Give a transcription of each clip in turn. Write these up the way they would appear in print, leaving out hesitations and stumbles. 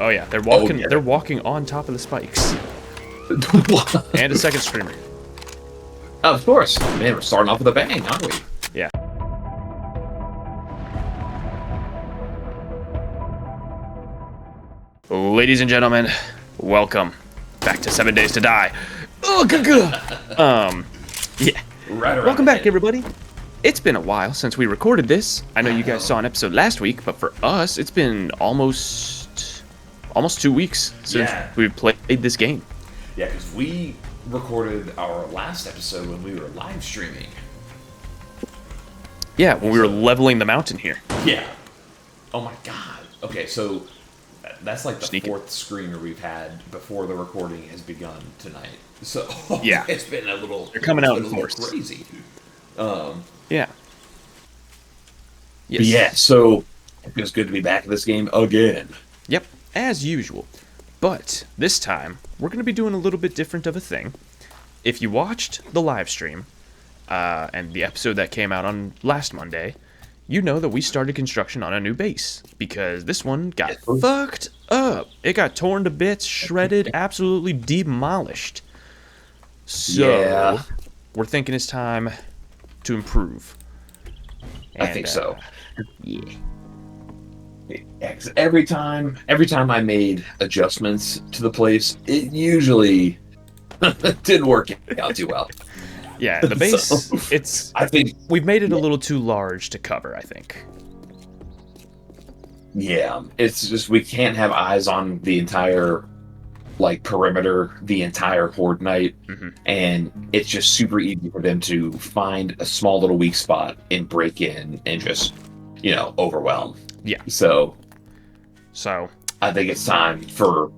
Oh yeah, they're Oh, walking. yeah. They're walking on top of the spikes. And a second screamer. Of course. Man, we're starting off with a bang, aren't we? Yeah. Ladies and gentlemen, welcome back to 7 Days to Die. Yeah. Right around Welcome the back, head. everybody. It's been a while since we recorded this. I know you guys saw an episode last week, but for us, it's been almost 2 weeks since Yeah. we played this game. Yeah, because we recorded our last episode when we were live streaming. Yeah, when we were leveling the mountain here. Yeah. Oh my god. Okay, so that's like the Sneaky. fourth screamer we've had before the recording has begun tonight. So Yeah. it's been a little. They're coming out it's been in a little force. crazy. Yeah. But yeah, so it feels good to be back in this game again. Yep, as usual. But this time, we're going to be doing a little bit different of a thing. If you watched the live stream and the episode that came out on last Monday, you know that we started construction on a new base because this one got fucked up. It got torn to bits, shredded, absolutely demolished. So, Yeah. we're thinking it's time to improve. I think so. Yeah. Yeah, 'cause every time I made adjustments to the place, it usually didn't work out too well. Yeah, the base, So, it's... I think, We've made it a little too large to cover, I think. yeah, it's just we can't have eyes on the entire perimeter the entire horde night, and it's just super easy for them to find a small little weak spot and break in and just overwhelm. Yeah. So So, I think it's time for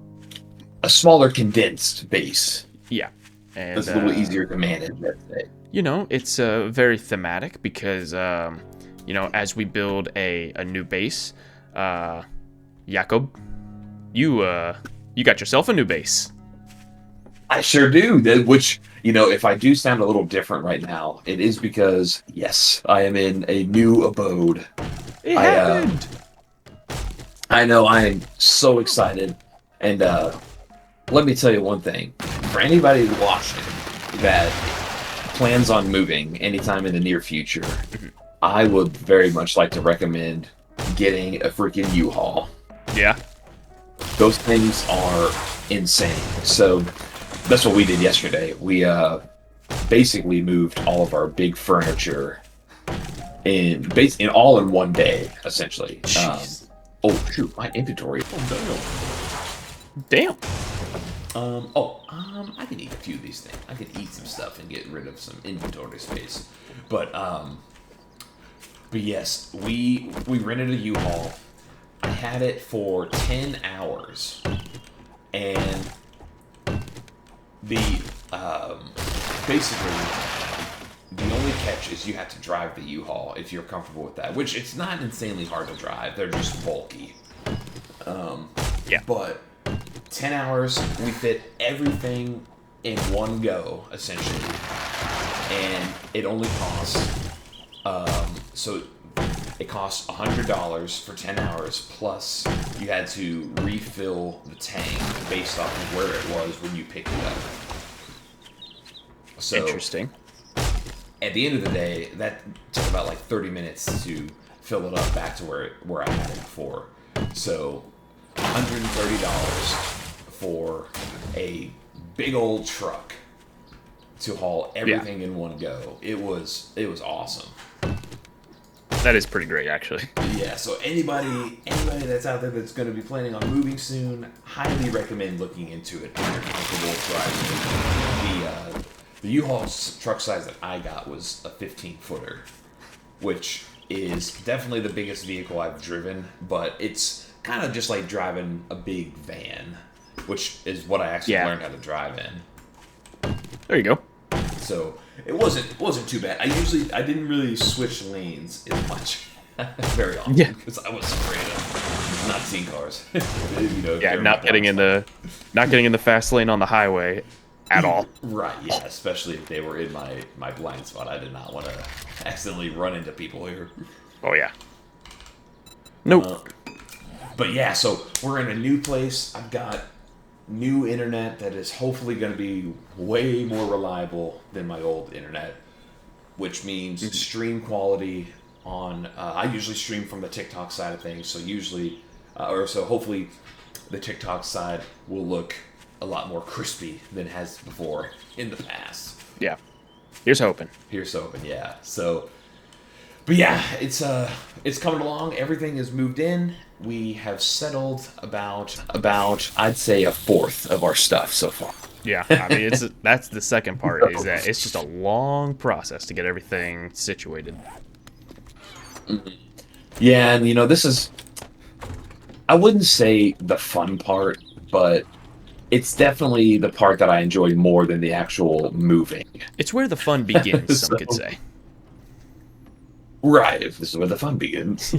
a smaller condensed base. yeah. And, It's a little easier to manage, let's say. It's very thematic because, as we build a new base, Jakob, you got yourself a new base. I sure do. Which, if I do sound a little different right now, it is because, yes, I am in a new abode. It happened! I know, I am so excited. And let me tell you one thing. For anybody watching that plans on moving anytime in the near future, I would very much like to recommend getting a freaking U-Haul. Yeah. Those things are insane. So that's what we did yesterday. We basically moved all of our big furniture in all in one day, essentially. Oh shoot, my inventory. Oh Damn. no. I can eat a few of these things. I can eat some stuff and get rid of some inventory space. But yes, we rented a U-Haul. I had it for 10 hours, and basically the only catch is you have to drive the U-Haul if you're comfortable with that, which it's not insanely hard to drive. They're just bulky. Yeah. But 10 hours, we fit everything in one go, essentially, and it only costs it costs $100 for 10 hours, plus you had to refill the tank based off of where it was when you picked it up. So, Interesting. at the end of the day, that took about 30 minutes to fill it up back to where I had it before. So, $130 for a big old truck to haul everything in one go. It was awesome. That is pretty great, actually. Yeah, so anybody that's out there that's going to be planning on moving soon, highly recommend looking into it if you're comfortable driving. The U-Haul truck size that I got was a 15-footer, which is definitely the biggest vehicle I've driven, but it's kind of just like driving a big van, which is what I actually learned how to drive in. There you go. So it wasn't too bad. I didn't really switch lanes as much very often because I was afraid of not seeing cars. Not getting in the fast lane on the highway at all. Right, yeah, especially if they were in my blind spot. I did not want to accidentally run into people here. Oh yeah. Nope. But yeah, so we're in a new place. I've got new internet that is hopefully going to be way more reliable than my old internet, which means stream quality on. I usually stream from the TikTok side of things, so usually, so hopefully, the TikTok side will look a lot more crispy than it has before in the past. Yeah. Here's hoping. Here's hoping, yeah. So, but yeah, it's coming along. Everything is moved in. We have settled about I'd say a fourth of our stuff so far. Yeah, I mean that's the second part is that it's just a long process to get everything situated. Yeah, and this is, I wouldn't say the fun part, but it's definitely the part that I enjoy more than the actual moving. It's where the fun begins, some could say. Right, this is where the fun begins.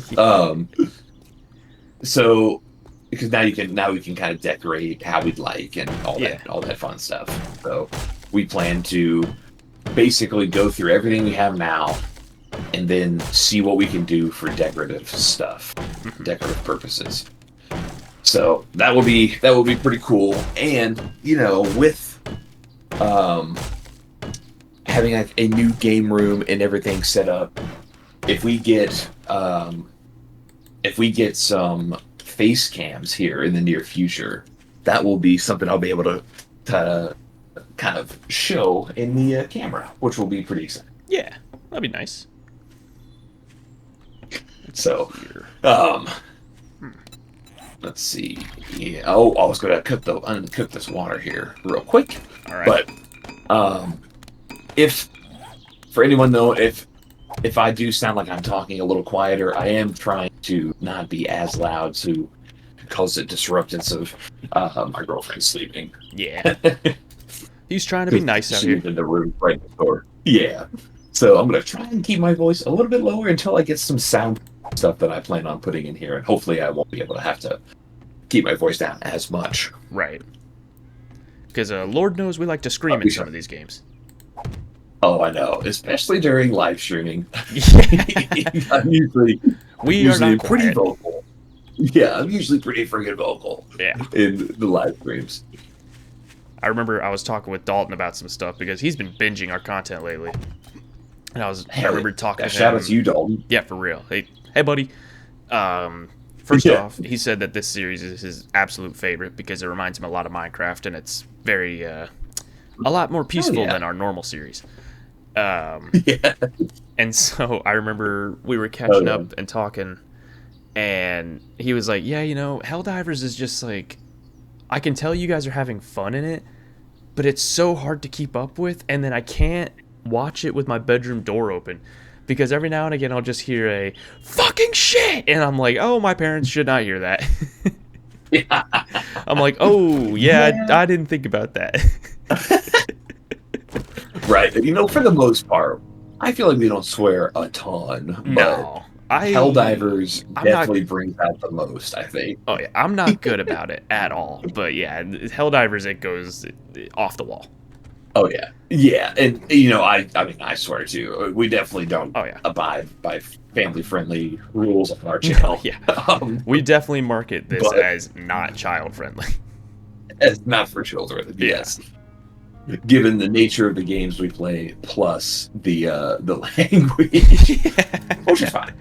So, because now we can kind of decorate how we'd like and all that fun stuff. So, we plan to basically go through everything we have now, and then see what we can do for decorative stuff, decorative purposes. So that will be pretty cool. And with having a new game room and everything set up, if we get some face cams here in the near future, that will be something I'll be able to kind of show in the camera, which will be pretty exciting. Yeah, that'd be nice. So, let's see. Yeah. Oh, I was gonna uncook this water here real quick. All right. But if for anyone though, if I do sound like I'm talking a little quieter, I am trying to not be as loud to cause a disruptance of my girlfriend sleeping. Yeah. He's trying to be nice out here. She's in the room right next door. Yeah. So I'm gonna try and keep my voice a little bit lower until I get some sound stuff that I plan on putting in here, and hopefully I won't be able to have to keep my voice down as much. Right. Because Lord knows we like to scream in some of these games. Oh, I know, especially during live streaming. Yeah. I'm usually not pretty vocal. Yeah, I'm usually pretty freaking vocal. Yeah. In the live streams. I remember I was talking with Dalton about some stuff because he's been binging our content lately. And I remember talking to him. Shout out to you, Dalton. Yeah, for real. Hey, buddy. First off, he said that this series is his absolute favorite because it reminds him a lot of Minecraft, and it's very a lot more peaceful than our normal series. And so I remember we were catching up and talking, and he was like, "Yeah, Helldivers is just like, I can tell you guys are having fun in it, but it's so hard to keep up with, and then I can't watch it with my bedroom door open because every now and again I'll just hear a fucking shit, and I'm like, oh, my parents should not hear that." I'm like, oh yeah. I didn't think about that. Right. For the most part, I feel like we don't swear a ton. No. Helldivers definitely brings out the most, I think. Oh yeah, I'm not good about it at all. But yeah, Helldivers, it goes off the wall. Oh yeah, yeah, and I swear too, we definitely don't abide by family-friendly rules on our channel. Yeah, we definitely market this as not child-friendly. As not for children. Yes. Given the nature of the games we play, plus the language, which is fine.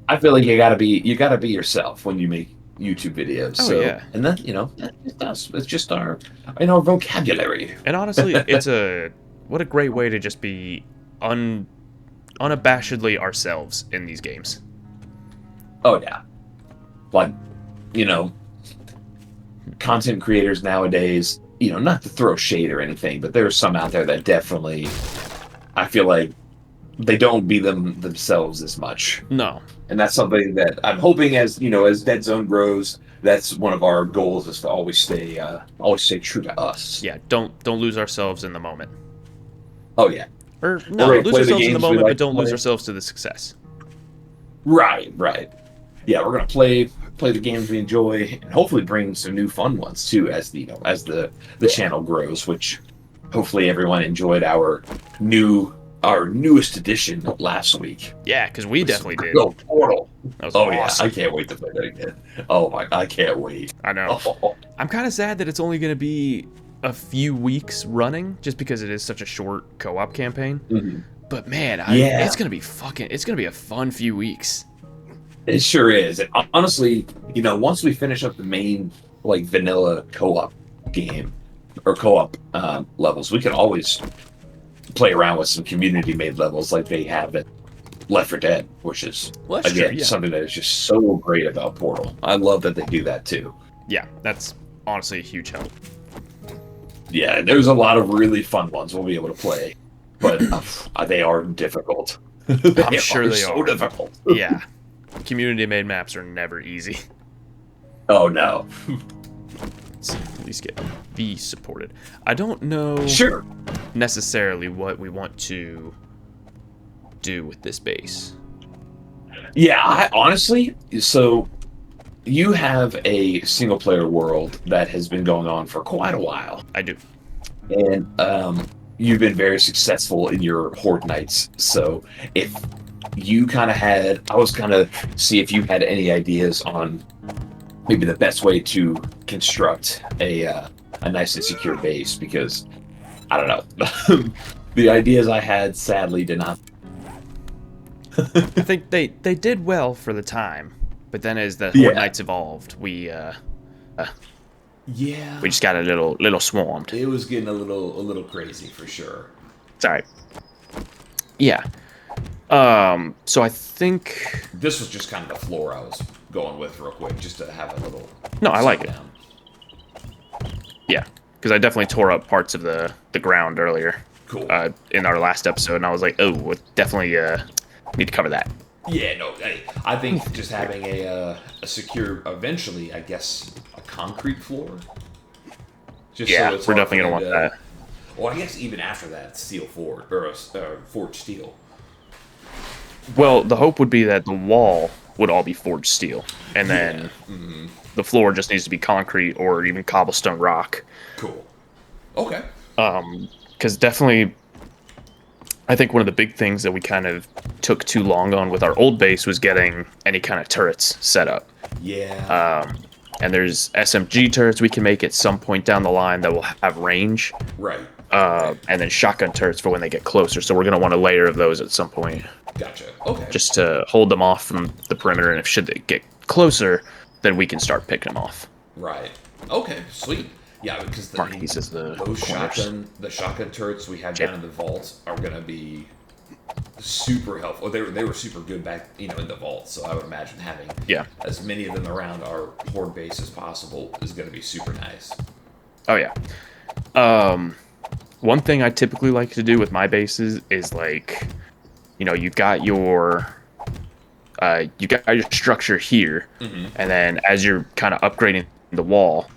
I feel like you gotta be yourself when you make YouTube videos. Oh, so, yeah. And then, that's us. It's just our vocabulary. And honestly, what a great way to just be unabashedly ourselves in these games. Oh, yeah. Like, content creators nowadays, not to throw shade or anything, but there's some out there that definitely, I feel like, they don't be themselves as much. No. And that's something that I'm hoping as Dead Zone grows, that's one of our goals is to always stay true to us. Yeah, don't lose ourselves in the moment. Oh yeah. Or no, lose ourselves in the moment, but don't lose ourselves to the success. Right. Yeah, we're gonna play the games we enjoy and hopefully bring some new fun ones too as the channel grows, which hopefully everyone enjoyed our new our newest edition last week. Yeah, because we definitely did. Oh, Portal. That was Oh yeah, awesome. I can't wait to play that again. Oh my, I can't wait. I know. Oh, I'm kind of sad that it's only going to be a few weeks running, just because it is such a short co-op campaign. mhm. But man, Yeah, it's gonna be a fun few weeks. it sure is. And honestly, once we finish up the main like vanilla co-op game or co-op levels, we can always play around with some community-made levels like they have at Left 4 Dead, which is Well, that's again true. Yeah, something that is just so great about Portal. I love that they do that too. yeah, that's honestly a huge help. Yeah, there's a lot of really fun ones we'll be able to play, but they are difficult. I'm sure they so are. difficult. Yeah, community-made maps are never easy. Oh no. Let's at least get these supported. I don't know Sure. necessarily what we want to do with this base. Yeah, I honestly, so you have a single player world that has been going on for quite a while, I do. and you've been very successful in your horde nights. So if you I was kind of see if you had any ideas on maybe the best way to construct a nice and secure base, because I don't know. The ideas I had sadly did not. I think they did well for the time, but then as the Yeah. Horde Nights evolved, we Yeah, just got a little swarmed. it was getting a little crazy for sure. Sorry. Yeah. So I think This was just kind of the floor I was going with real quick, just to have a little. No, I like it. down. yeah, because I definitely tore up parts of the ground earlier Cool. in our last episode, and I was like, oh, we definitely need to cover that. Yeah, no, I think just having a secure, eventually, I guess, a concrete floor. Just Yeah, it's we're hard definitely for gonna them want that. Well, I guess even after that, steel forward or forged steel. Well, the hope would be that the wall would all be forged steel, and then the floor just needs to be concrete or even cobblestone rock. Cool. Okay. Because definitely, I think one of the big things that we kind of took too long on with our old base was getting any kind of turrets set up. Yeah. And there's SMG turrets we can make at some point down the line that will have range, Right. and then shotgun turrets for when they get closer. So we're going to want a layer of those at some point, Gotcha. Okay. just to hold them off from the perimeter. And if should they get closer, then we can start picking them off. Right. Okay. Sweet. Yeah, because Mark these as the those corners. shotgun turrets we have Yep. down in the vault are gonna be super helpful. They were super good back in the vault. So I would imagine having Yeah. as many of them around our horde base as possible is gonna be super nice. Oh yeah. One thing I typically like to do with my bases is like, you've got your structure here, and then as you're kind of upgrading the wall,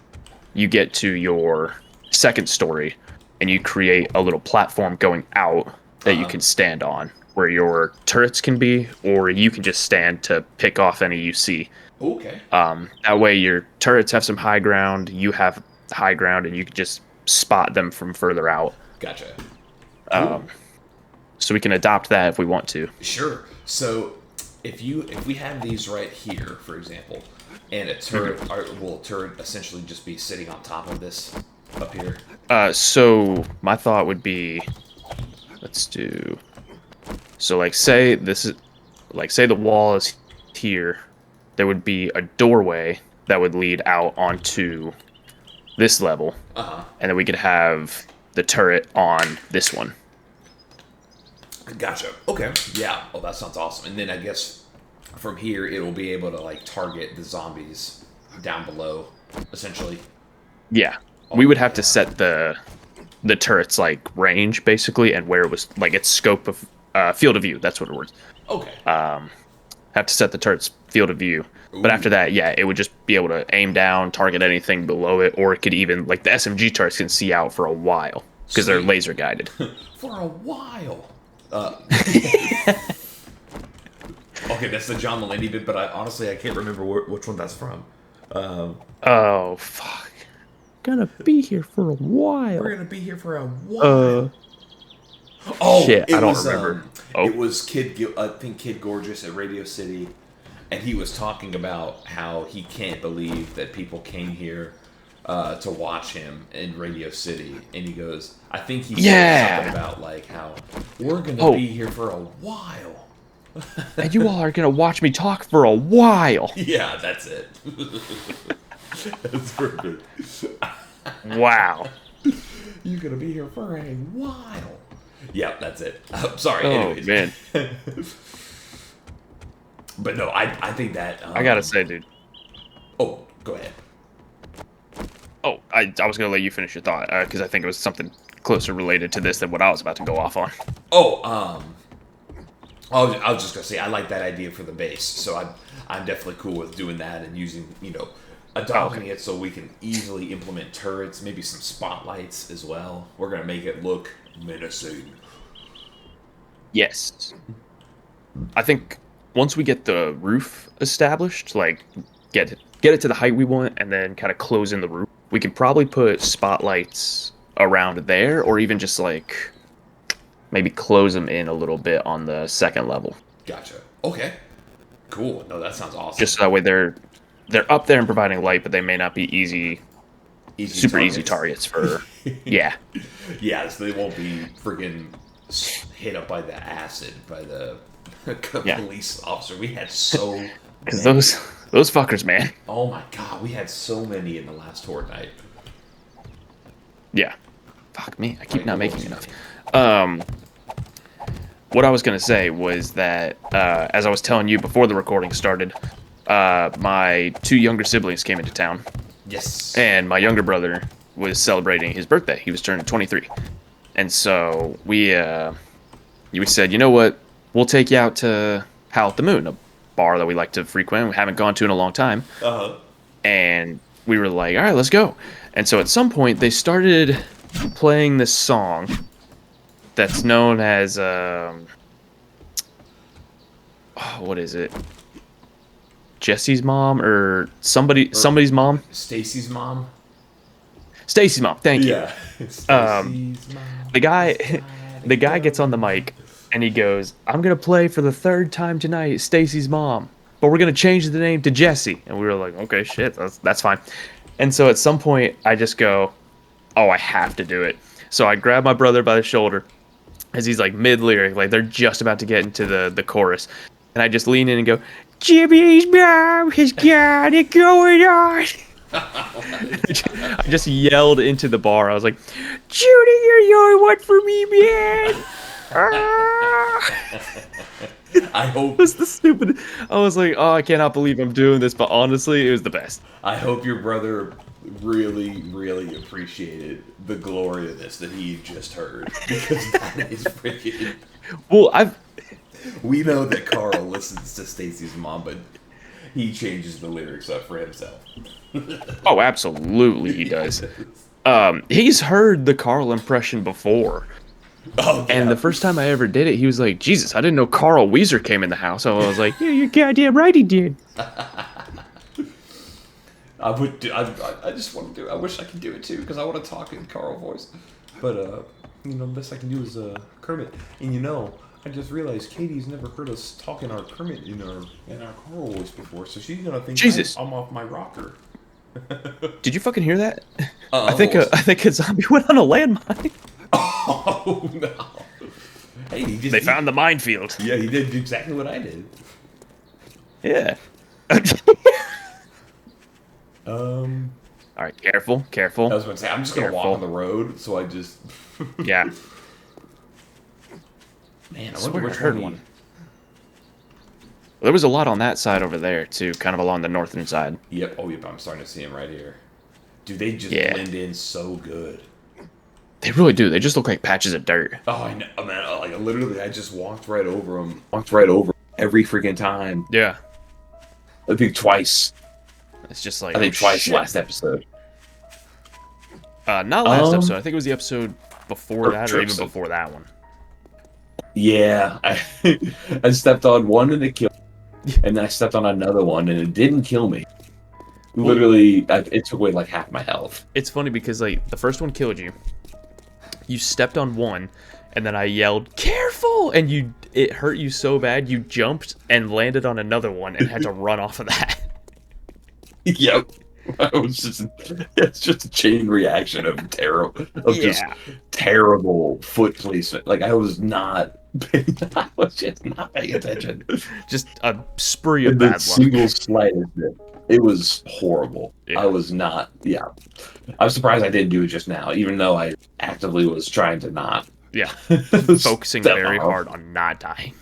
you get to your second story, and you create a little platform going out that you can stand on, where your turrets can be, or you can just stand to pick off any you see. Okay. That way your turrets have some high ground, you have high ground, and you can just spot them from further out. Gotcha. So we can adopt that if we want to. Sure. So if we have these right here, for example, and a turret, will a turret essentially just be sitting on top of this up here? So my thought would be, let's do. So say the wall is here, there would be a doorway that would lead out onto this level, and then we could have the turret on this one. Gotcha. Okay. Yeah. Oh, that sounds awesome. And then I guess from here it will be able to target the zombies down below, essentially. Yeah, we would have to set the turret's range basically, and where it was its scope of field of view. That's what it was. Okay. Have to set the turret's field of view. But after that, yeah, it would just be able to aim down, target anything below it, or it could even the SMG turrets can see out for a while because they're Sweet. laser guided. For a while. Okay, that's the John Mulaney bit, but I can't remember which one that's from. Oh fuck! Gonna be here for a while. We're gonna be here for a while. Oh, Shit, it I don't was, remember. Oh. It was I think Kid Gorgeous at Radio City, and he was talking about how he can't believe that people came here to watch him in Radio City, and he goes, I think he said something about like how we're gonna be here for a while. And you all are gonna watch me talk for a while. Yeah, that's it. That's perfect. Wow. You're gonna be here for a while. Yeah, that's it. Sorry. Oh, Anyways. man. But no, I think that. I gotta say, dude. Oh, go ahead. Oh, I was gonna let you finish your thought because I think it was something closer related to this than what I was about to go off on. Oh, I was just gonna say I like that idea for the base, so I'm definitely cool with doing that and using adopting it so we can easily implement turrets, maybe some spotlights as well. We're gonna make it look menacing. Yes. I think once we get the roof established, like get it to the height we want, and then kind of close in the roof, we can probably put spotlights around there, or even just like maybe close them in a little bit on the second level. Gotcha. Okay. Cool. No, that sounds awesome. Just so that way they're up there and providing light, but they may not be super easy targets for. Yeah. Yeah, so they won't be freaking hit up by the acid by the police officer. We had so because those fuckers, man. Oh my god, we had so many in the last Horde night. Yeah. Fuck me, I keep not making enough. What I was gonna say was that as I was telling you before the recording started, my 2 younger siblings came into town. Yes. And my younger brother was celebrating his birthday. He was turning 23. And so we said, you know what? We'll take you out to Howl at the Moon, a bar that we like to frequent. We haven't gone to in a long time. Uh-huh. And we were like, all right, let's go. And so at some point, they started playing this song that's known as, what is it? Jesse's mom or somebody's mom? Stacy's mom? Stacy's mom, thank you. Yeah. Stacy's mom. The guy gets on the mic and he goes, I'm gonna play for the 3rd time tonight, Stacy's mom. But we're gonna change the name to Jesse. And we were like, okay, shit, that's fine. And so at some point I just go, oh, I have to do it. So I grab my brother by the shoulder as he's like mid-lyric, like they're just about to get into the chorus. And I just lean in and go, Jimmy's mom has got it going on. I just yelled into the bar. I was like, Judy, you're the only one for me, man. I hope it was the stupid. I was like, oh, I cannot believe I'm doing this, but honestly, it was the best. I hope your brother really, really appreciated the glory of this that he just heard, because that is freaking. Well, we know that Carl listens to Stacy's mom, but he changes the lyrics up for himself. Oh, absolutely, he does. He's heard the Carl impression before. Oh, yeah. And the first time I ever did it, he was like, Jesus, I didn't know Carl Weezer came in the house. So I was like, yeah, you're goddamn right he did. I just want to do it. I wish I could do it too, because I want to talk in Carl voice. But, the best I can do is Kermit. And I just realized Katie's never heard us talk in our Kermit in our Carl voice before, so she's gonna think I'm off my rocker. Did you fucking hear that? I think a zombie went on a landmine. Oh no! Hey, they found the minefield. Yeah, he did exactly what I did. Yeah. All right, careful. I was going to say, I'm just going to walk on the road, so I just. Yeah. Man, I wonder which one. There was a lot on that side over there too, kind of along the northern side. Yep. Oh, yep. I'm starting to see them right here. Dude, they just blend in so good. They really do. They just look like patches of dirt. Oh, I know, man. Like literally, I just walked right over them. Walked right over every freaking time. Yeah. I think twice. It's just like I think twice last episode. Not last episode. I think it was the episode before that, or even before that one. Yeah, I stepped on one and it killed me. And then I stepped on another one and it didn't kill me. Literally, it took away like half my health. It's funny because like the first one killed you. You stepped on one, and then I yelled, "Careful!" and it hurt you so bad you jumped and landed on another one and had to run off of that. Yep. It's just a chain reaction of just terrible foot placement. Like I was just not paying attention. Just a spree of The bad luck. single slightest bit. It was horrible. Yeah. I was not. Yeah, I'm surprised I didn't do it just now, even though I actively was trying to not. Yeah, focusing step very off. hard on not dying.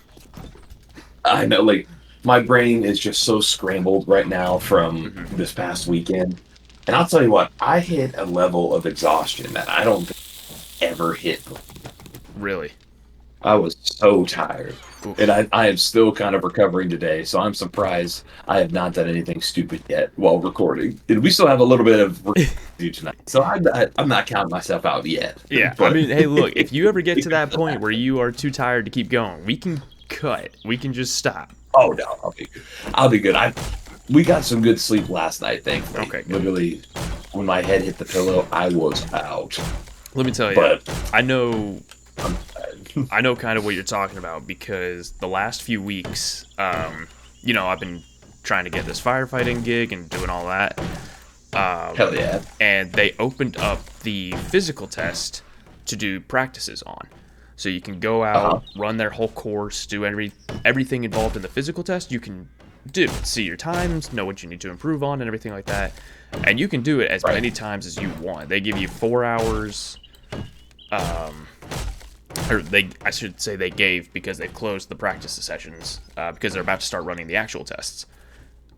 I know, like my brain is just so scrambled right now from this past weekend, and I'll tell you what, I hit a level of exhaustion that I don't think I ever hit. Really? I was so tired. Oof. And I am still kind of recovering today, so I'm surprised I have not done anything stupid yet while recording. And we still have a little bit of work to do tonight, so I'm not counting myself out yet. Yeah, But, I mean, hey, look, if you ever get to that point where you are too tired to keep going, we can cut. We can just stop. oh no, I'll be good. We got some good sleep last night, thankfully. Okay, good. Literally, when my head hit the pillow, I was out. Let me tell you, But I know I'm tired. kind of what you're talking about because the last few weeks, I've been trying to get this firefighting gig and doing all that. Hell yeah. And they opened up the physical test to do practices on. So you can go out, run their whole course, do everything involved in the physical test you can do. See your times, know what you need to improve on and everything like that. And you can do it as many times as you want. They give you 4 hours, I should say they gave because they've closed the practice sessions because they're about to start running the actual tests.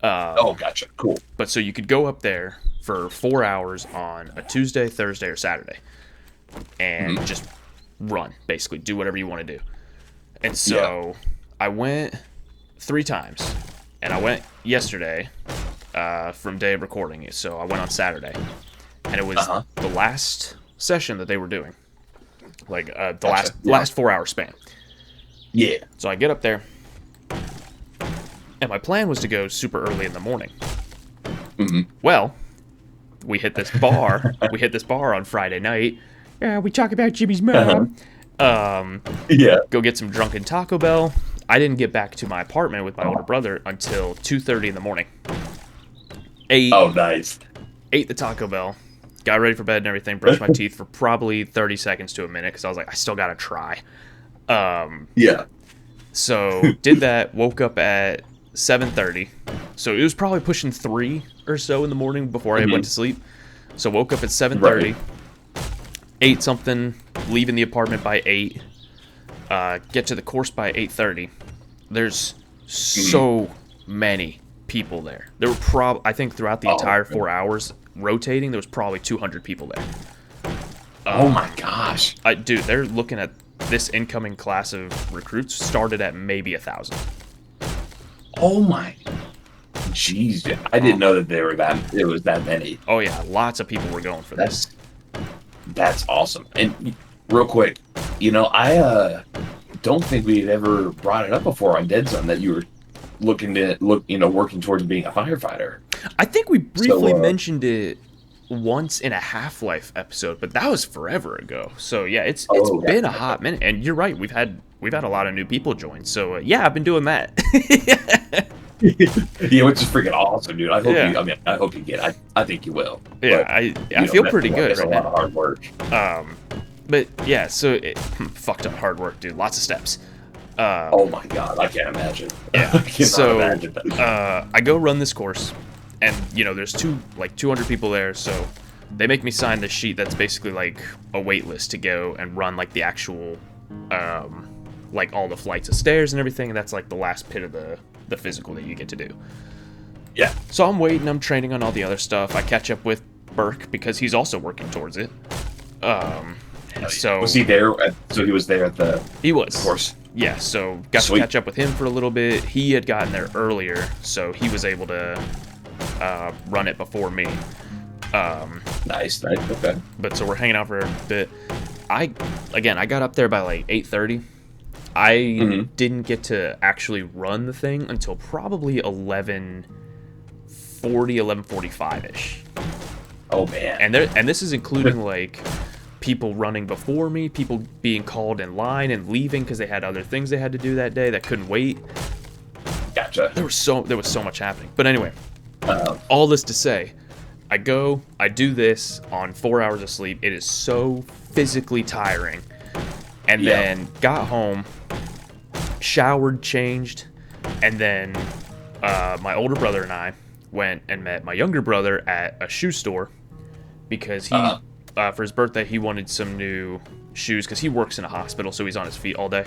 Gotcha. Cool. But so you could go up there for 4 hours on a Tuesday, Thursday, or Saturday and just run, basically. Do whatever you want to do. And so I went 3 times. And I went yesterday from day of recording it. So I went on Saturday. And it was the last session that they were doing. Like the last 4 hour span. Yeah. So I get up there. And my plan was to go super early in the morning. Well, we hit this bar. On Friday night. We talk about Jimmy's mom. Yeah. Go get some drunken Taco Bell. I didn't get back to my apartment with my older brother until 2:30 in the morning. Oh, nice. Ate the Taco Bell. Got ready for bed and everything. Brushed my teeth for probably 30 seconds to a minute because I was like, I still gotta try. Yeah. So did that. Woke up at 7:30. So it was probably pushing 3 or so in the morning before I went to sleep. So woke up at 7:30. Right. Ate something. Leaving the apartment by 8. Get to the course by 8:30. There's so many people there. There were I think throughout the entire 4 hours rotating, there was probably 200 people there. Oh my gosh. Dude, they're looking at this incoming class of recruits started at maybe 1,000. Oh my. Jeez, I didn't know that there was that many. Oh yeah, lots of people were going for this. That's awesome. And real quick, I don't think we had ever brought it up before on Dead Zone that you were working towards being a firefighter. I think we briefly mentioned it once in a Half-Life episode, but that was forever ago. So yeah, it's been a hot minute. And you're right, we've had a lot of new people join. So yeah, I've been doing that. Yeah, which is freaking awesome, dude. I hope you get it. I think you will. Yeah, but, I feel pretty good right now. It's a lot of hard work. But yeah, so fucked up hard work, dude. Lots of steps. Oh my god, I can't imagine. Yeah. I cannot imagine that. I go run this course, and there's 200 people there, so they make me sign this sheet that's basically like a wait list to go and run like the actual, like all the flights of stairs and everything. And that's like the last pit of the physical that you get to do. Yeah. So I'm waiting. I'm training on all the other stuff. I catch up with Burke because he's also working towards it. So was he there? So he was there at the. He was. Course. Yeah. So got to catch up with him for a little bit. He had gotten there earlier, so he was able to run it before me. Nice. Okay. But so we're hanging out for a bit. I got up there by like 8:30. I didn't get to actually run the thing until probably 11:40, 11:45 ish. Oh man. And this is including like people running before me, people being called in line and leaving because they had other things they had to do that day that couldn't wait. Gotcha. There was so much happening. But anyway, all this to say, I do this on 4 hours of sleep. It is so physically tiring. And then got home, showered, changed, and then my older brother and I went and met my younger brother at a shoe store because he, for his birthday, he wanted some new shoes because he works in a hospital, so he's on his feet all day.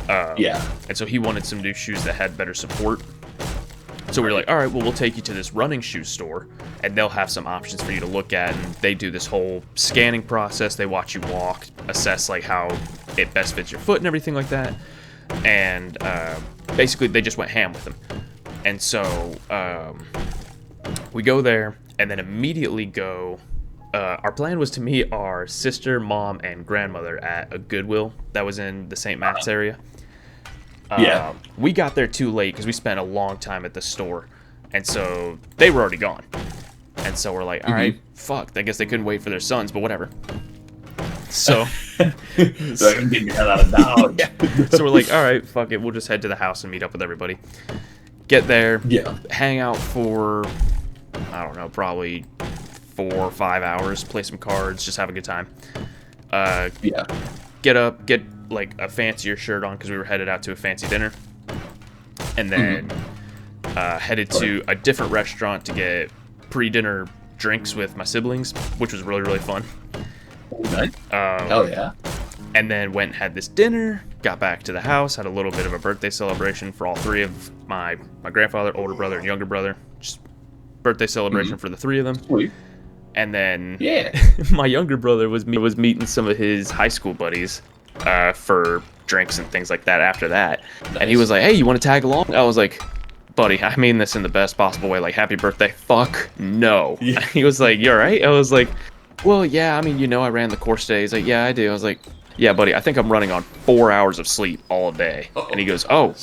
And so he wanted some new shoes that had better support. So we were like, all right, well, we'll take you to this running shoe store, and they'll have some options for you to look at. And they do this whole scanning process. They watch you walk, assess like how it best fits your foot and everything like that. And basically, they just went ham with them. And so we go there, and then immediately go. Our plan was to meet our sister, mom, and grandmother at a Goodwill that was in the St. Matt's area. We got there too late because we spent a long time at the store, and so they were already gone. And so we're like, all right, fuck. I guess they couldn't wait for their sons, but whatever. So, So I can get the hell out of Dodge. so we're like, all right, fuck it. We'll just head to the house and meet up with everybody. Get there, hang out for, I don't know, probably 4 or 5 hours, play some cards, just have a good time. Get up, get like a fancier shirt on because we were headed out to a fancy dinner, and then headed to a different restaurant to get pre-dinner drinks with my siblings, which was really, really fun. Hell yeah. And then went and had this dinner, got back to the house, had a little bit of a birthday celebration for all three of my grandfather, older brother, and younger brother. Just birthday celebration for the three of them. Sweet. And then my younger brother was meeting some of his high school buddies for drinks and things like that after that. Nice. And he was like, hey, you want to tag along? I was like, buddy, I mean this in the best possible way. Like, happy birthday. Fuck no. Yeah. He was like, you all right? I was like, well, yeah, I mean, you know, I ran the course today. He's like, yeah, I do. I was like, yeah, buddy, I think I'm running on 4 hours of sleep all day. And he goes, oh.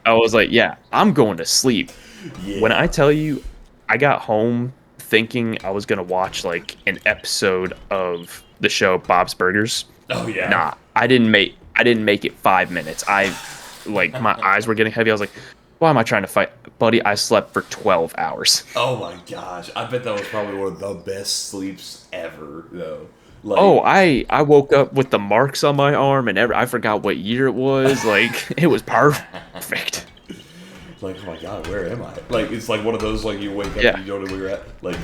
I was like, yeah, I'm going to sleep. Yeah. When I tell you, I got home thinking I was going to watch, like, an episode of the show Bob's Burgers. Oh, yeah. Nah, I didn't make it 5 minutes. My eyes were getting heavy. I was like, why am I trying to fight? Buddy, I slept for 12 hours. Oh, my gosh. I bet that was probably one of the best sleeps ever, though. Like, I woke up with the marks on my arm and I forgot what year it was. Like, it was perfect. Like, oh my god, where am I? Like, it's like one of those, like, you wake up and you don't know where you're at. Like,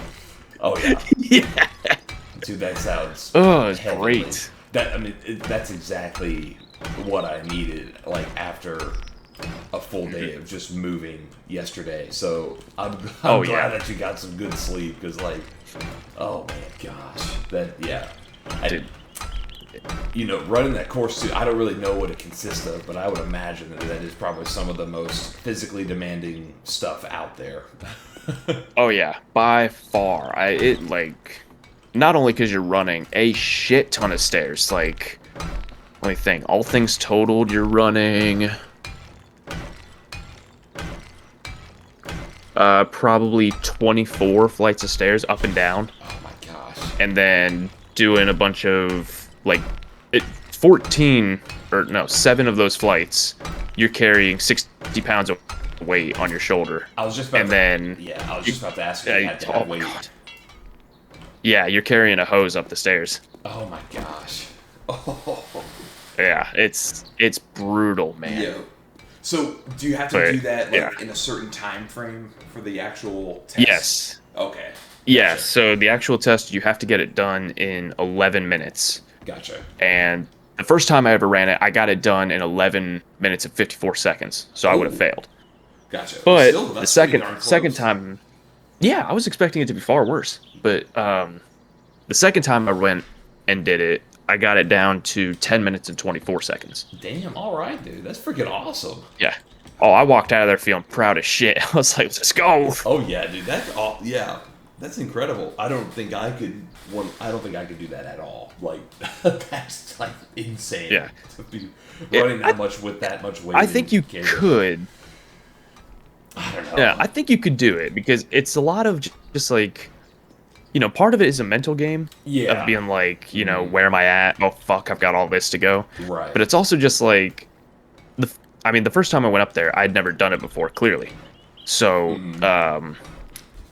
oh yeah. Yeah. Dude, that sounds it's great. That's exactly what I needed, like, after a full day of just moving yesterday. So I'm glad that you got some good sleep, because, like, oh man, gosh, Dude. You know, running that course too, I don't really know what it consists of, but I would imagine that is probably some of the most physically demanding stuff out there. Oh yeah, by far. Not only because you're running a shit ton of stairs, like, let me think, all things totaled, you're running probably 24 flights of stairs up and down. Oh my gosh. And then doing a bunch of, like, 7 of those flights, you're carrying 60 pounds of weight on your shoulder. I was just about to ask if you had to have weight. God. Yeah, you're carrying a hose up the stairs. Oh my gosh. Oh. Yeah, it's brutal, man. Yeah. So, do you have to do that in a certain time frame for the actual test? Yes. Okay. Yeah, so the actual test, you have to get it done in 11 minutes. Gotcha. And the first time I ever ran it, I got it done in 11 minutes and 54 seconds, so I would have failed. Gotcha. But the second time, yeah, I was expecting it to be far worse. But the second time I went and did it, I got it down to 10 minutes and 24 seconds. Damn, all right, dude. That's freaking awesome. Yeah. Oh, I walked out of there feeling proud as shit. I was like, let's go. Oh, yeah, dude. That's incredible. I don't think I could do that at all. Like, that's, like, insane. Yeah. To be running that much with that much weight. I think you could. I don't know. Yeah, I think you could do it because it's a lot of just like part of it is a mental game Yeah. of being like, where am I at? Oh fuck, I've got all this to go. Right. But it's also just like I mean, the first time I went up there, I'd never done it before, clearly. So,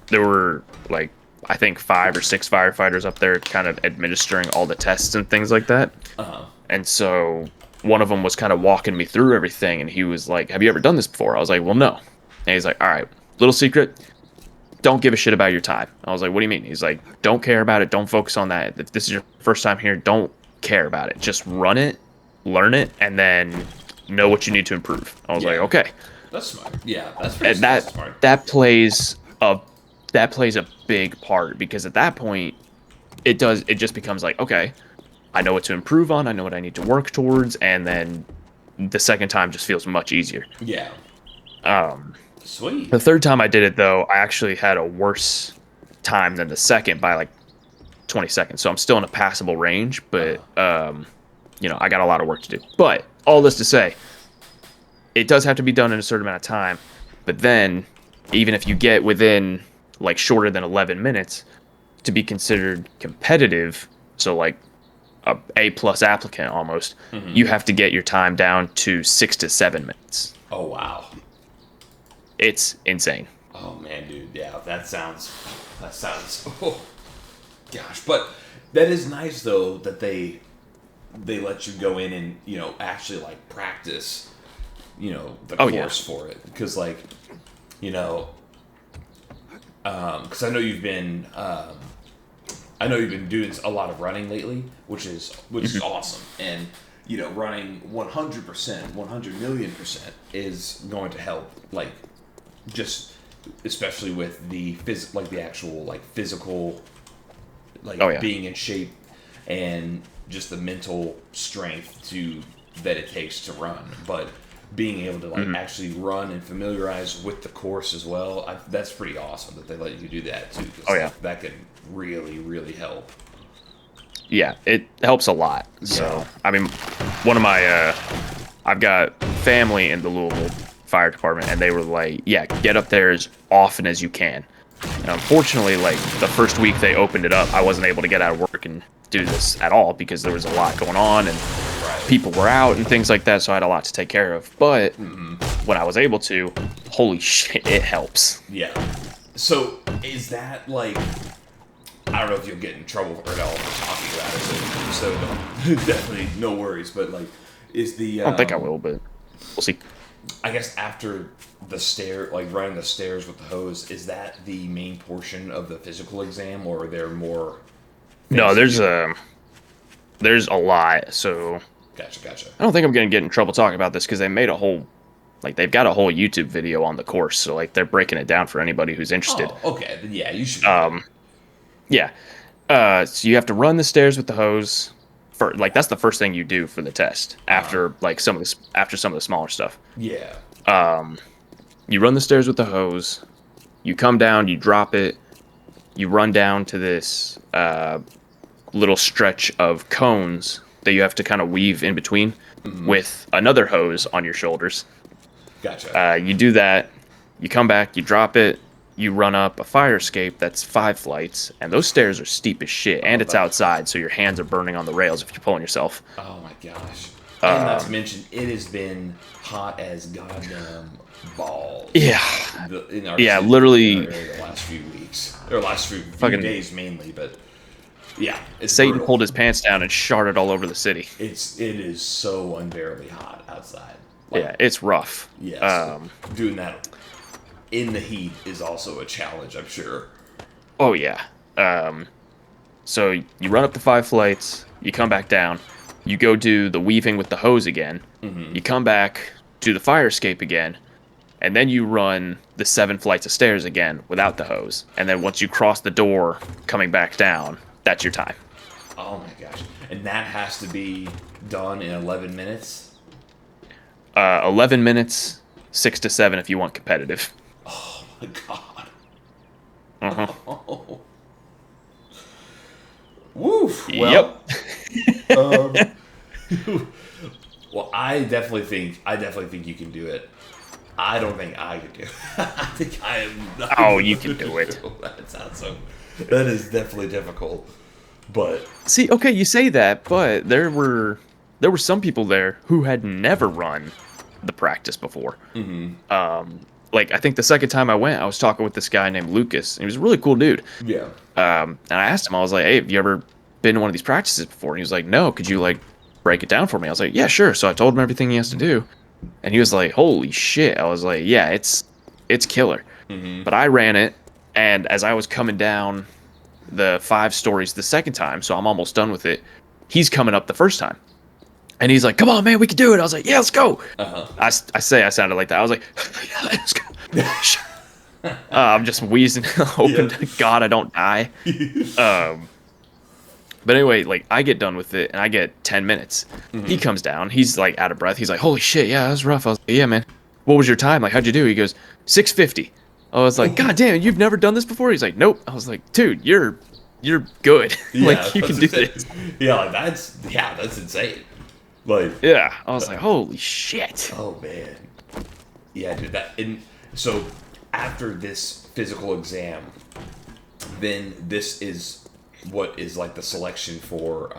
there were like I think 5 or 6 firefighters up there kind of administering all the tests and things like that. Uh-huh. And so one of them was kind of walking me through everything, and he was like, "Have you ever done this before?" I was like, "Well, no." And he's like, "All right, little secret, don't give a shit about your time." I was like, "What do you mean?" He's like, "Don't care about it. Don't focus on that. If this is your first time here, don't care about it. Just run it, learn it, and then know what you need to improve." I was like, "Okay." That's smart. Yeah, that's And smart. that plays a big part, because at that point it just becomes like, okay, I know what to improve on, I know what I need to work towards, and then the second time just feels much easier. Yeah. Um, Sweet. the third time I did it, though, I actually had a worse time than the second by like 20 seconds. So I'm still in a passable range, but I got a lot of work to do. But all this to say, it does have to be done in a certain amount of time. But then, even if you get within like shorter than 11 minutes to be considered competitive, so like a plus applicant almost, you have to get your time down to 6 to 7 minutes. Oh wow. It's insane. Oh man, dude. Yeah, that sounds. Oh gosh, but that is nice though that they let you go in and actually like practice the course for it, because like you know because I know you've been doing a lot of running lately, which is awesome. And running 100%, 100 million percent is going to help, like, just especially with the the actual like physical, like being in shape, and just the mental strength that it takes to run. But being able to like actually run and familiarize with the course as well, that's pretty awesome that they let you do that too. 'Cause that can really, really help. Yeah, it helps a lot. So, I mean, one of my, I've got family in the Louisville Fire Department, and they were like, yeah, get up there as often as you can. And unfortunately, like, the first week they opened it up, I wasn't able to get out of work and do this at all, because there was a lot going on, and people were out and things like that, so I had a lot to take care of. But when I was able to, holy shit, it helps. Yeah. So, is that like... I don't know if you'll get in trouble at all for talking about it, so don't, definitely no worries. But like, is the I don't think I will, but we'll see. I guess after the like running the stairs with the hose, is that the main portion of the physical exam, or are there more? No, there's a lot. So Gotcha. I don't think I'm gonna get in trouble talking about this, because they made they've got a whole YouTube video on the course, so like they're breaking it down for anybody who's interested. Oh, okay. Then yeah, you should. Yeah. So you have to run the stairs with the hose. That's the first thing you do for the test after some of the smaller stuff. Yeah. You run the stairs with the hose. You come down. You drop it. You run down to this little stretch of cones that you have to kind of weave in between with another hose on your shoulders. Gotcha. You do that. You come back. You drop it. You run up a fire escape that's 5 flights, and those stairs are steep as shit, and it's outside, so your hands are burning on the rails if you're pulling yourself. Oh my gosh. And not to mention, it has been hot as goddamn balls. Yeah. In Literally. The last few weeks. Or last few days mainly, but yeah. Satan brutal. pulled his pants down and sharted all over the city. It is so unbearably hot outside. Yeah, it's rough. Yes. Doing that in the heat is also a challenge, I'm sure. Oh, yeah. So you run up the 5 flights, you come back down, you go do the weaving with the hose again, you come back, do the fire escape again, and then you run the 7 flights of stairs again without the hose. And then once you cross the door coming back down, that's your time. Oh my gosh. And that has to be done in 11 minutes? 11 minutes, 6 to 7 if you want competitive. Oh my god. Uh-huh. Woof. Well, yep. Well, I definitely think you can do it. I don't think I could do it. I think I am not. Oh, you can do it. That sounds so. That is definitely difficult. But See, okay, you say that, but there were some people there who had never run the practice before. Like I think the second time I went, I was talking with this guy named Lucas. And he was a really cool dude. yeah, And I asked him, I was like, "Hey, have you ever been to one of these practices before?" And he was like, "No. Could you like break it down for me?" I was like, "Yeah, sure." So I told him everything he has to do, and he was like, "Holy shit!" I was like, "Yeah, it's killer." But I ran it, and as I was coming down the 5 stories the second time, so I'm almost done with it. He's coming up the first time, and he's like, "Come on, man, we can do it." I was like, "Yeah, let's go." I sounded like that. I was like, "Yeah, let's go." I'm just wheezing, hoping to God I don't die. But anyway, like I get done with it, and I get 10 minutes. He comes down. He's like out of breath. He's like, "Holy shit, yeah, that was rough." I was like, "Yeah, man. What was your time? Like, how'd you do?" He goes, 6:50. I was like, "God damn, you've never done this before?" He's like, "Nope." I was like, "Dude, you're good. Like you can do this." Yeah, like that's insane. Like, Yeah, I was like, "Holy shit!" oh man, yeah, dude. And so after this physical exam, then this is what is like the selection for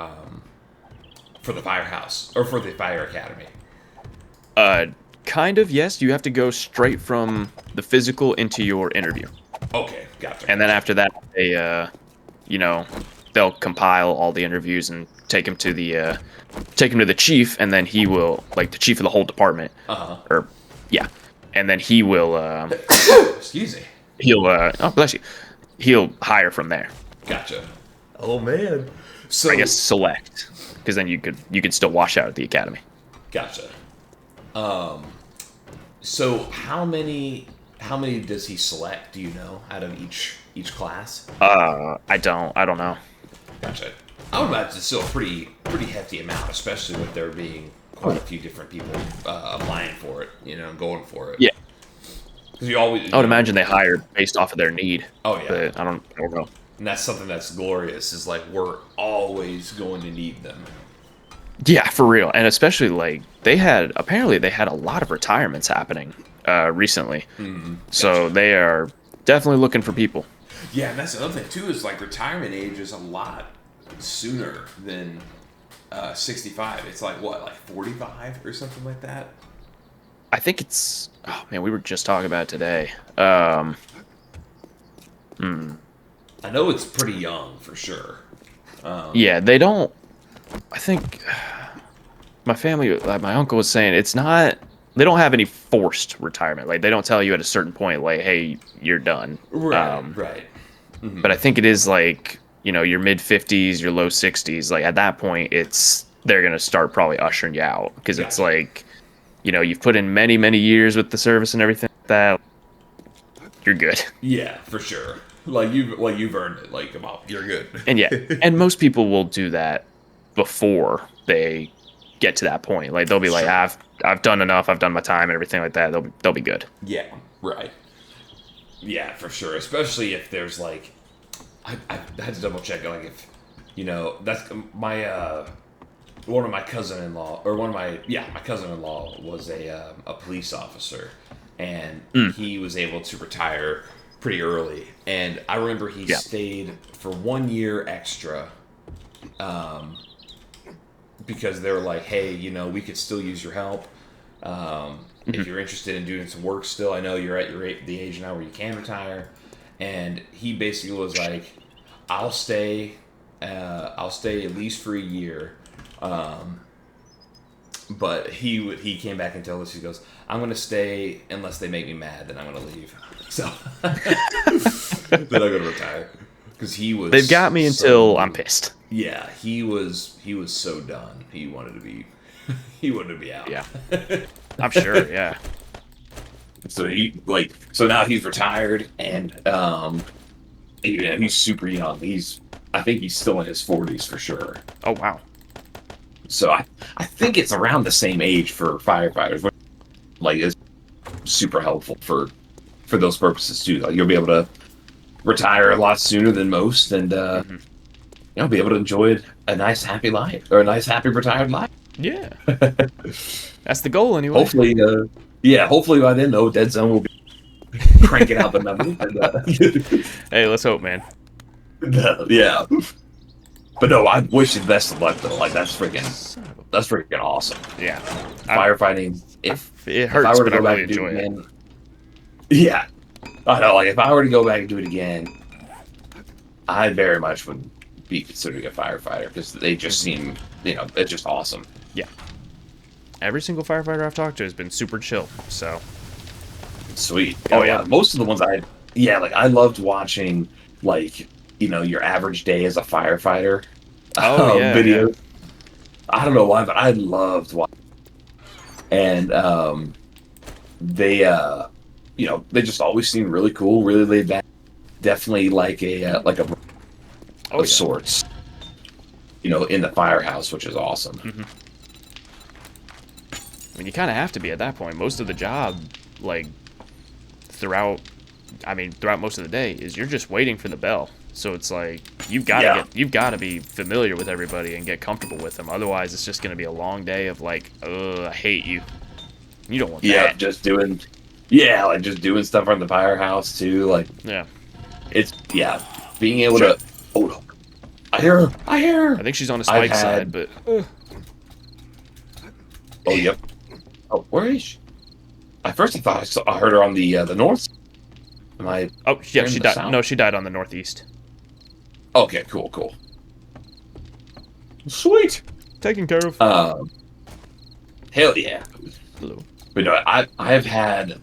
the firehouse or for the fire academy. Kind of, yes. You have to go straight from the physical into your interview. Okay, gotcha. And then after that, they, they'll compile all the interviews and take them to the chief, and then he will, like the chief of the whole department. Or, yeah. And then he will, Excuse me. He'll, oh, bless you. He'll hire from there. Gotcha. Oh man. So I guess select, because then you could still wash out at the academy. Gotcha. So how many does he select? Do you know out of each class? I don't know. Gotcha. I would imagine it's still a pretty hefty amount, especially with there being quite a few different people applying for it, going for it. Yeah. Because you always. I would imagine they hire based off of their need. Oh yeah. But I don't know. And that's something that's glorious. Is like we're always going to need them. Yeah, for real. And especially like apparently they had a lot of retirements happening recently. So they are definitely looking for people. Yeah, and that's another thing too. Is like retirement age is a lot sooner than 65. It's like what, like 45 or something like that. I think it's. Oh man, we were just talking about it today. I know it's pretty young for sure. Yeah, they don't. I think my family, like my uncle was saying, it's not. They don't have any forced retirement. Like they don't tell you at a certain point, like, "Hey, you're done." Right. Right. But I think it is like your mid 50s, your low 60s. Like at that point, they're gonna start probably ushering you out because it's like, you've put in many years with the service and everything like that. You're good. Yeah, for sure. Like you've earned it. Like, come on, you're good. And yeah, and most people will do that before they get to that point. Like they'll be like, I've done enough. I've done my time and everything like that. They'll be good. Yeah. Right. Yeah, for sure. Especially if there's like, I had to double check. Like if, that's my one of my cousin-in-law my cousin-in-law was a police officer, and he was able to retire pretty early. And I remember he stayed for 1 year extra, because they were like, "Hey, we could still use your help. If you're interested in doing some work still, I know you're at the age now where you can retire." And he basically was like, I'll stay at least for a year. But he came back and told us, he goes, "I'm going to stay unless they make me mad, then I'm going to leave." So then I'm going to retire. Because they've got me until I'm pissed. Yeah, he was so done. He wanted to be out. Yeah. I'm sure, yeah. So so now he's retired, and he's super young. I think he's still in his 40s for sure. Oh wow. So I think it's around the same age for firefighters, which is super helpful for those purposes too. Like you'll be able to retire a lot sooner than most, and be able to enjoy a nice happy life, or a nice happy retired life. Yeah. That's the goal anyway. Yeah, hopefully by then, though, Dead Zone will be cranking out the numbers. Hey, let's hope, man. Yeah. But no, I wish you the best of luck, though. Like, Son of that's freaking awesome. Yeah. Firefighting, It if I hurts, were to but I go back really and do enjoy it it. again, yeah. I know, like, if I were to go back and do it again, I very much would be considering a firefighter because they just seem, it's just awesome. Yeah. Every single firefighter I've talked to has been super chill, so. Sweet. Oh, yeah. Most of the ones like, I loved watching, like, your average day as a firefighter Oh, yeah, yeah. videos. I don't know why, but I loved watching. And they just always seem really cool, really laid back. Definitely like a Oh, of yeah. sorts, in the firehouse, which is awesome. Mm-hmm. I mean, you kind of have to be at that point. Most of the job, like, throughout most of the day, is you're just waiting for the bell. So it's like you've got to be familiar with everybody and get comfortable with them. Otherwise, it's just going to be a long day of like, I hate you. You don't want Yeah, that. just doing stuff around the firehouse too. Like, Yeah. it's being able to. Oh, no. I hear her. I hear her. I think she's on the spike side, but. Oh, yep. Oh, where is she? At first, I heard her on the north. Am I? Oh, yeah, hearing she the died. sound? No, she died on the northeast. Okay, cool. Sweet. Taken care of. Hell yeah. Hello. But no, I have had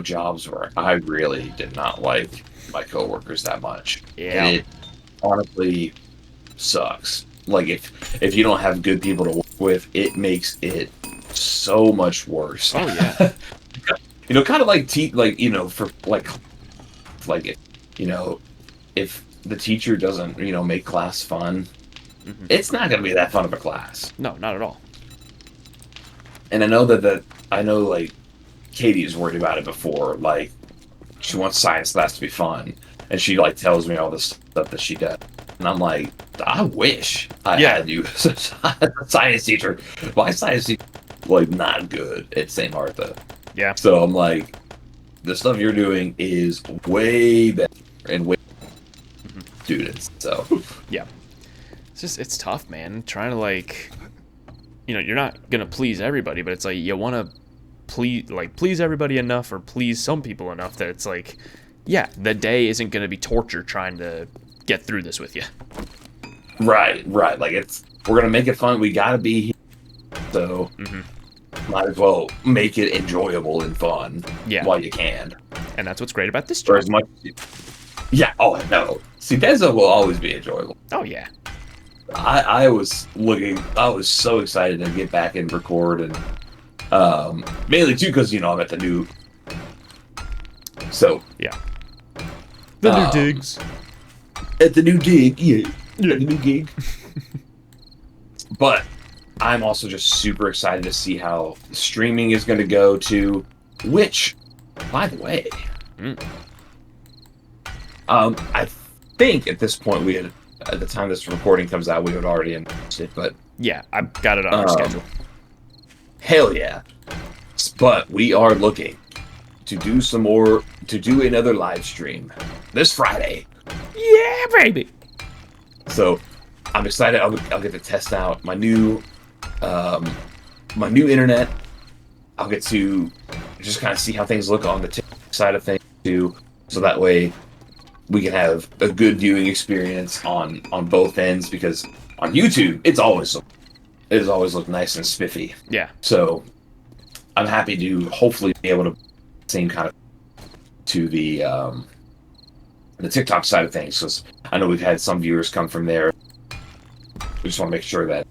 jobs where I really did not like my coworkers that much. Yeah. And it honestly sucks. Like if you don't have good people to work with, it makes it so much worse. Oh yeah. Kind of like for if the teacher doesn't make class fun, it's not going to be that fun of a class. No, not at all. And I know like Katie's worried about it before. Like, she wants science class to be fun, and she like tells me all this stuff that she does, and I'm like, I wish I had you as a science teacher. My science teacher like not good at St. Martha. Yeah. So I'm like, the stuff you're doing is way better and way students. So yeah, it's tough, man. Trying to like, you're not gonna please everybody, but it's like you want to please everybody enough or please some people enough that it's like, yeah, the day isn't gonna be torture trying to get through this with you. Right. Like we're gonna make it fun. We gotta be here, so might as well make it enjoyable and fun. Yeah. While you can. And that's what's great about this For job. as much. Yeah. Oh no. See, Denzel will always be enjoyable. Oh yeah. I was so excited to get back and record, and mainly too because I'm at the new. So yeah. The new digs. At the new dig, yeah. At the new gig. But I'm also just super excited to see how streaming is going to go to, which, by the way, I think at this point at the time this recording comes out, we had already announced it, but yeah, I've got it on our schedule. Hell yeah. But we are looking to do another live stream this Friday. Yeah, baby. So I'm excited. I'll get to test out my new internet. I'll get to just kind of see how things look on the TikTok side of things too, so that way we can have a good viewing experience on both ends. Because on YouTube, it has always looked nice and spiffy. Yeah. So I'm happy to hopefully be able to same kind of to the TikTok side of things, because I know we've had some viewers come from there. We just want to make sure that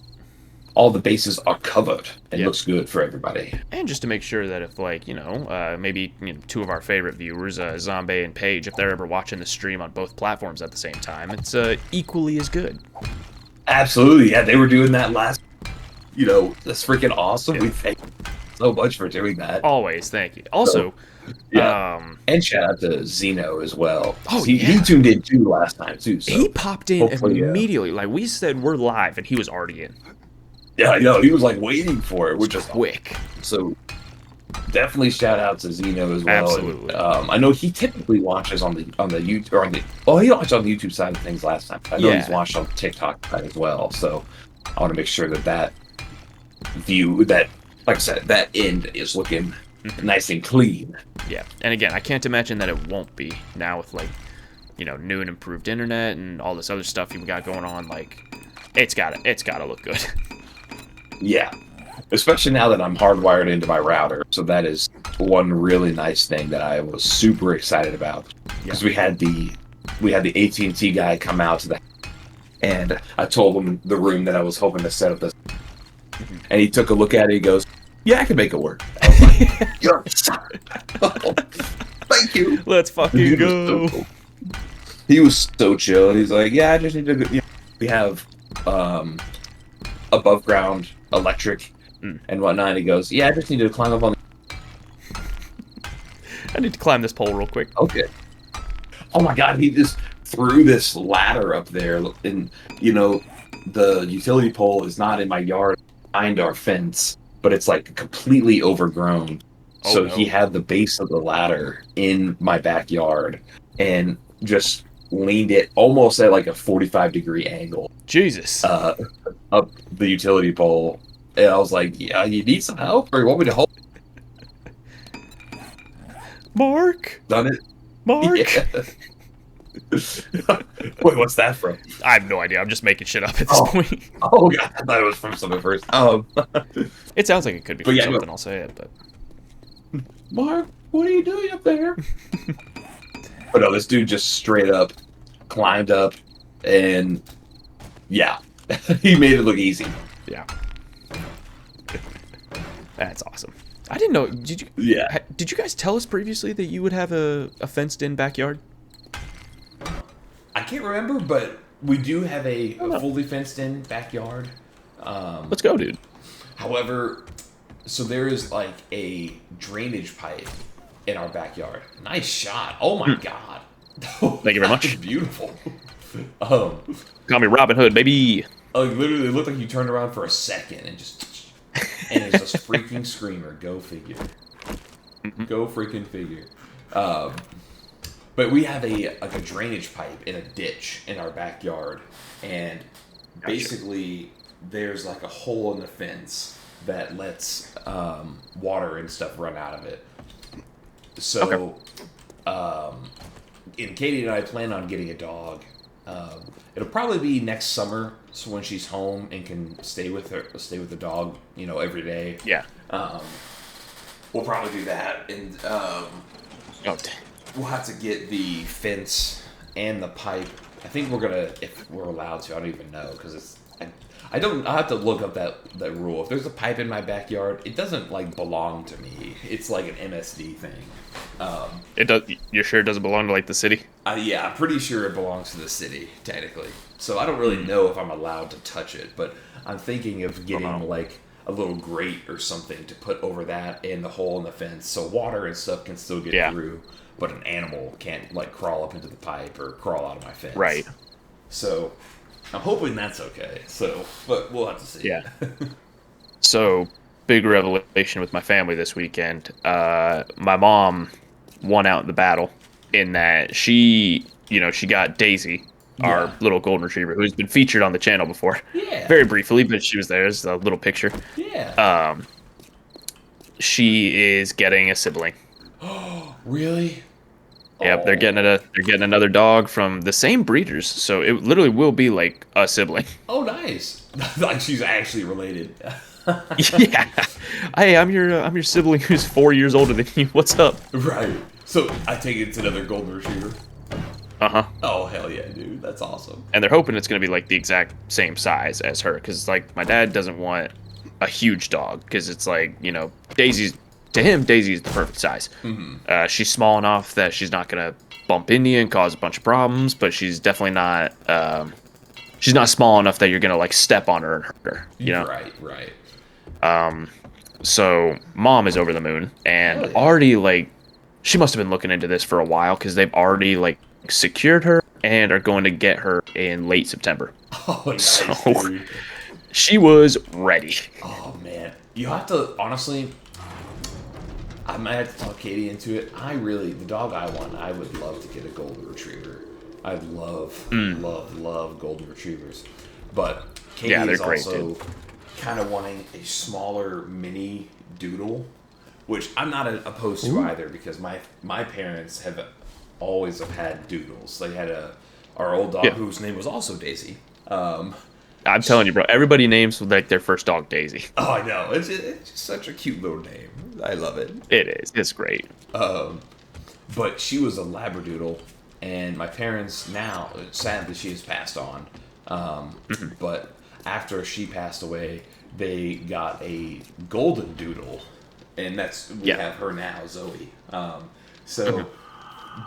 all the bases are covered and looks good for everybody. And just to make sure that if, like, maybe two of our favorite viewers, Zombie and Paige, if they're ever watching the stream on both platforms at the same time, it's equally as good. Absolutely, yeah. They were doing that last. That's freaking awesome. Yeah. We thank you so much for doing that. Always, thank you. Also, and shout out to Zeno as well. Oh, he tuned in too last time too. So he popped in immediately. Like we said, we're live, and he was already in. Yeah, I know. He was like waiting for it, which is quick. So definitely shout out to Zeno as well. Absolutely. And, I know he typically watches on the YouTube or on the well, he watched on the YouTube side of things last time. I know he's Yeah. watched on TikTok side as well. So I want to make sure that view that, like I said, that end is looking nice and clean. Yeah, and again, I can't imagine that it won't be now with like, new and improved internet and all this other stuff you got going on. Like, it's gotta look good. Yeah, especially now that I'm hardwired into my router. So that is one really nice thing that I was super excited about, because we had the AT&T guy come out to the, and I told him the room that I was hoping to set up this, and he took a look at it. He goes, "Yeah, I can make it work." I was like, "Yes, thank you." Let's fucking go. He was so chill. He's like, "Yeah, I just need to. We have above ground electric and whatnot." He goes, "Yeah, I just need to climb up on." I need to climb this pole real quick. Okay. Oh my God, he just threw this ladder up there, and the utility pole is not in my yard behind our fence, but it's like completely overgrown. Oh, So no. he had the base of the ladder in my backyard and just leaned it almost at like a 45-degree angle Jesus. up the utility pole. And I was like, "Yeah, you need some help, or you want me to hold?" Mark. Done it. Mark. Yeah. Wait, what's that from? I have no idea. I'm just making shit up at this point. Oh God, I thought it was from something first. It sounds like it could be But from yeah, something. I'll say it, but Mark, what are you doing up there? But no, this dude just straight up climbed up, and yeah, he made it look easy. yeah. That's awesome. I didn't know. Did you? Yeah. Did you guys tell us previously that you would have a fenced-in backyard? I can't remember, but we do have a fully fenced-in backyard. Let's go, dude. However, so there is like a drainage pipe in our backyard. Nice shot. Oh my God. Thank you very much. That's beautiful. Call me Robin Hood, baby. Literally, it looked like you turned around for a second and just, and it's just freaking screamer. Go figure. Go freaking figure. But we have a drainage pipe in a ditch in our backyard, and basically there's like a hole in the fence that lets water and stuff run out of it. So, and Katie and I plan on getting a dog. It'll probably be next summer, so when she's home and can stay with the dog, every day. Yeah. We'll probably do that, and we'll have to get the fence and the pipe. I think we're gonna, if we're allowed to. I don't even know, because it's. I have to look up that rule. If there's a pipe in my backyard, it doesn't belong to me. It's like an MSD thing. It does. You're sure it doesn't belong to like the city? Yeah, I'm pretty sure it belongs to the city technically. So I don't really know if I'm allowed to touch it, but I'm thinking of getting like a little grate or something to put over that and the hole in the fence, so water and stuff can still get through, but an animal can't crawl up into the pipe or crawl out of my fence. Right. So I'm hoping that's okay. So, but we'll have to see. Yeah. So, big revelation with my family this weekend. My mom won out in the battle in that she got Daisy, our little golden retriever, who's been featured on the channel before. Yeah. Very briefly, but she was there as a little picture. Yeah. She is getting a sibling. Really? Yep, they're getting another dog from the same breeders, so it literally will be like a sibling. Oh, nice. Like she's actually related. Yeah. Hey, I'm your sibling who's 4 years older than you. What's up? Right. So I take it's another golden retriever. Uh-huh. Oh, hell yeah, dude. That's awesome. And they're hoping it's going to be like the exact same size as her, because like my dad doesn't want a huge dog, because it's like, Daisy's the perfect size. Mm-hmm. She's small enough that she's not going to bump into you and cause a bunch of problems, but she's definitely not she's not small enough that you're going to step on her and hurt her, Right. So mom is over the moon, and already she must have been looking into this for a while, because they've already secured her and are going to get her in late September. Oh, nice, so dude. She was ready. Oh man, you have to honestly. I might have to talk Katie into it. The dog I want, I would love to get a golden retriever. I love golden retrievers. But Katie is also kind of wanting a smaller mini doodle, which I'm not opposed to either, because my parents have always had doodles. They had our old dog whose name was also Daisy. I'm telling you, bro. Everybody names like their first dog Daisy. Oh, I know. It's just such a cute little name. I love it. It is. It's great. But she was a Labradoodle, and my parents now, sadly, she has passed on. But after she passed away, they got a golden doodle, and we have her now, Zoe.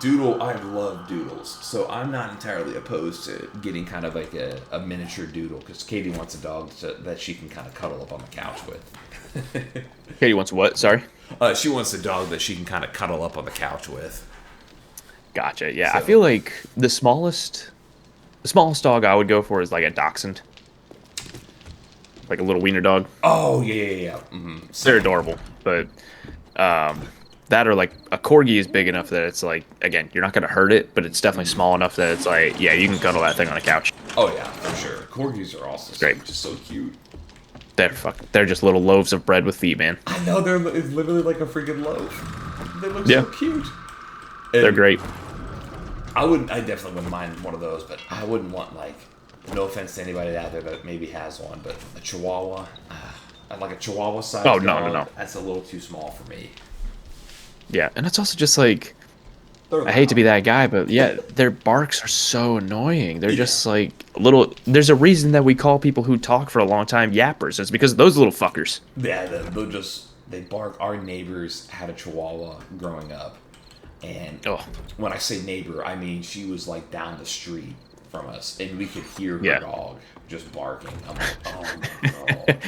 Doodle, I love doodles, so I'm not entirely opposed to getting kind of like a miniature doodle, because Katie wants a dog that she can kind of cuddle up on the couch with. Katie wants what? Sorry? She wants a dog that she can kind of cuddle up on the couch with. Gotcha. Yeah, I feel like the smallest dog I would go for is like a dachshund. Like a little wiener dog. Oh, yeah. Mm-hmm. They're adorable, but that or like a corgi is big enough that it's like, again, you're not going to hurt it, but it's definitely small enough that it's like, yeah, you can cuddle that thing on a couch. Oh, yeah, for sure. Corgis are also just so cute. They're just little loaves of bread with feet, man. I know, it's literally like a freaking loaf. They look so cute. And they're great. I definitely wouldn't mind one of those, but I wouldn't want, like, no offense to anybody out there that maybe has one, but a Chihuahua, like a Chihuahua size dog, no. That's a little too small for me. Yeah, and it's also just like, I hate to be that guy, but yeah, their barks are so annoying. They're just like little. There's a reason that we call people who talk for a long time yappers. It's because of those little fuckers. Yeah, they bark. Our neighbors had a Chihuahua growing up, and when I say neighbor, I mean she was like down the street from us, and we could hear her dog just barking. I'm like, oh my god.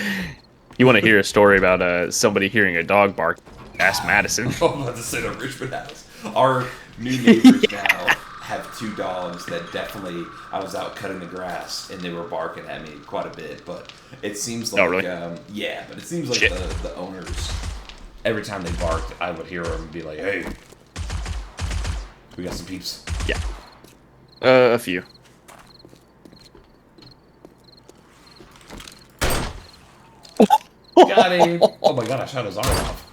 You want to hear a story about somebody hearing a dog bark? Ask Madison. I'm about to say to Richmond House. Our new neighbors now have two dogs that definitely, I was out cutting the grass and they were barking at me quite a bit, but it seems like, really? But it seems like the owners, every time they barked, I would hear them be like, hey, we got some peeps. Yeah. A few. Got him. Oh my god, I shot his arm off.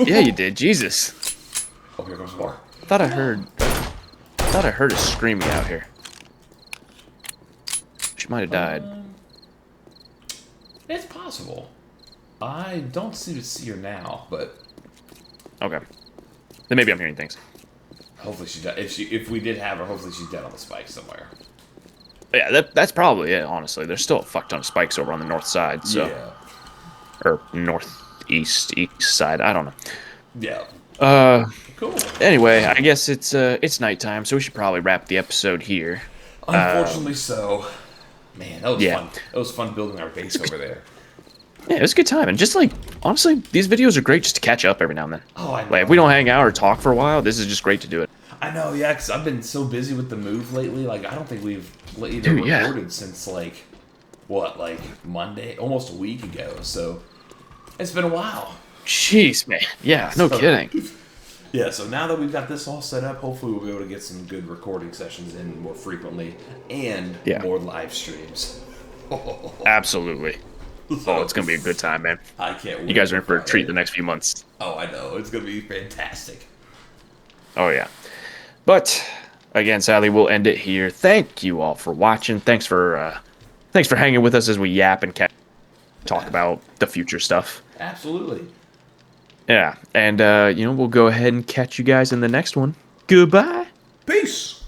Yeah, you did. Jesus. Oh, here comes more. I thought I heard a screaming out here. She might have died. It's possible. I don't seem to see her now, but okay. Then maybe I'm hearing things. Hopefully she died. If we did have her, hopefully she's dead on the spike somewhere. Yeah, that's probably it. Honestly, there's still a fuck ton of spikes over on the north side. So, or northeast, east side. I don't know. Yeah. Cool. Anyway, I guess it's nighttime, so we should probably wrap the episode here. Unfortunately, so. Man, that was fun. It was fun building our base over there. Yeah, it was a good time, and just like honestly, these videos are great just to catch up every now and then. Oh, I know. Like if we don't hang out or talk for a while, this is just great to do it. I know, yeah, because I've been so busy with the move lately. Like I don't think we've recorded since like Monday, almost a week ago. So it's been a while. Jeez, man. Yeah, no kidding. Yeah, so now that we've got this all set up, hopefully we'll be able to get some good recording sessions in more frequently and more live streams. Absolutely. Oh, it's going to be a good time, man. I can't wait. You guys are in for a treat the next few months. Oh, I know. It's going to be fantastic. Oh, yeah. But, again, sadly, we'll end it here. Thank you all for watching. Thanks for hanging with us as we yap and talk about the future stuff. Absolutely. Yeah, and, we'll go ahead and catch you guys in the next one. Goodbye. Peace.